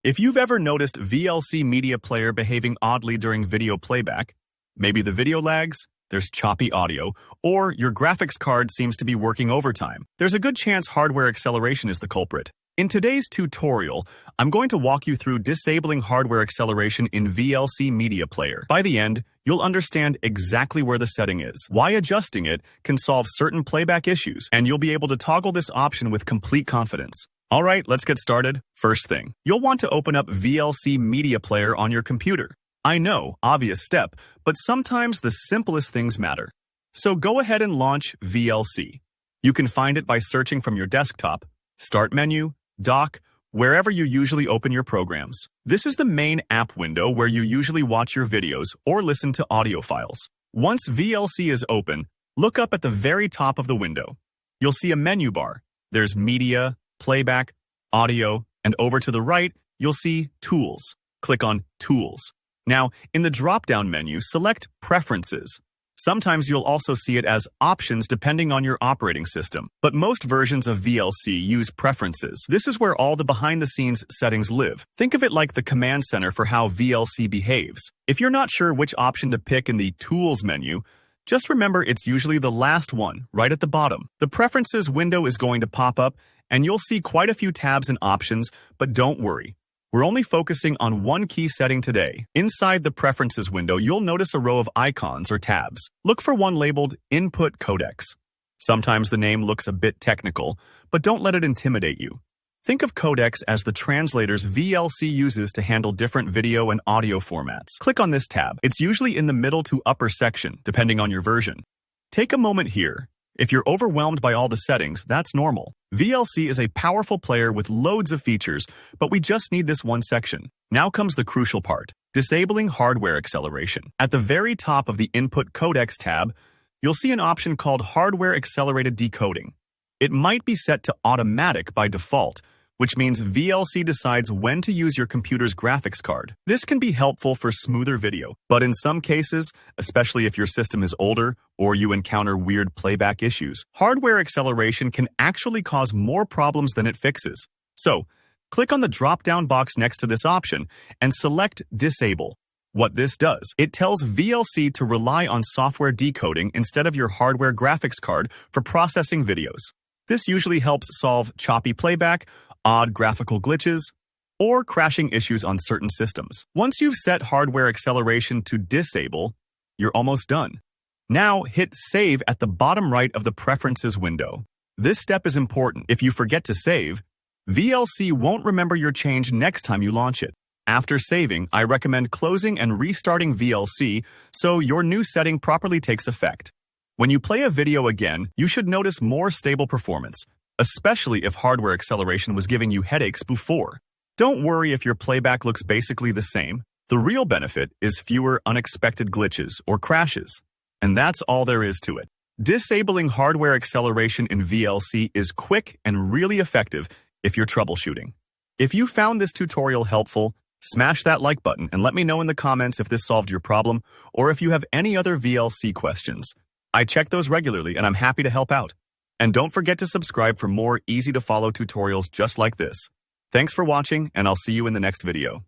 If you've ever noticed VLC Media Player behaving oddly during video playback, maybe the video lags, there's choppy audio, or your graphics card seems to be working overtime, there's a good chance hardware acceleration is the culprit. In today's tutorial, I'm going to walk you through disabling hardware acceleration in VLC Media Player. By the end, you'll understand exactly where the setting is, why adjusting it can solve certain playback issues, and you'll be able to toggle this option with complete confidence. All right, let's get started. First thing, you'll want to open up VLC Media Player on your computer. I know, obvious step, but sometimes the simplest things matter. So go ahead and launch VLC. You can find it by searching from your desktop, Start menu, Dock, wherever you usually open your programs. This is the main app window where you usually watch your videos or listen to audio files. Once VLC is open, look up at the very top of the window. You'll see a menu bar. There's Media, Playback, Audio, and over to the right, you'll see Tools. Click on Tools. Now, in the drop-down menu, select Preferences. Sometimes you'll also see it as Options depending on your operating system, but most versions of VLC use Preferences. This is where all the behind-the-scenes settings live. Think of it like the command center for how VLC behaves. If you're not sure which option to pick in the Tools menu, just remember it's usually the last one, right at the bottom. The Preferences window is going to pop up, and you'll see quite a few tabs and options, but don't worry. We're only focusing on one key setting today. Inside the Preferences window, you'll notice a row of icons or tabs. Look for one labeled Input Codecs. Sometimes the name looks a bit technical, but don't let it intimidate you. Think of codecs as the translators VLC uses to handle different video and audio formats. Click on this tab. It's usually in the middle to upper section, depending on your version. Take a moment here. If you're overwhelmed by all the settings, that's normal. VLC is a powerful player with loads of features, but we just need this one section. Now comes the crucial part, disabling hardware acceleration. At the very top of the Input Codecs tab, you'll see an option called Hardware Accelerated Decoding. It might be set to automatic by default, which means VLC decides when to use your computer's graphics card. This can be helpful for smoother video, but in some cases, especially if your system is older or you encounter weird playback issues, hardware acceleration can actually cause more problems than it fixes. So, click on the drop-down box next to this option and select Disable. What this does, it tells VLC to rely on software decoding instead of your hardware graphics card for processing videos. This usually helps solve choppy playback, odd graphical glitches, or crashing issues on certain systems. Once you've set hardware acceleration to disable, you're almost done. Now hit Save at the bottom right of the Preferences window. This step is important. If you forget to save, VLC won't remember your change next time you launch it. After saving, I recommend closing and restarting VLC so your new setting properly takes effect. When you play a video again, you should notice more stable performance, especially if hardware acceleration was giving you headaches before. Don't worry if your playback looks basically the same. The real benefit is fewer unexpected glitches or crashes. And that's all there is to it. Disabling hardware acceleration in VLC is quick and really effective if you're troubleshooting. If you found this tutorial helpful, smash that like button and let me know in the comments if this solved your problem or if you have any other VLC questions. I check those regularly and I'm happy to help out. And don't forget to subscribe for more easy-to-follow tutorials just like this. Thanks for watching, and I'll see you in the next video.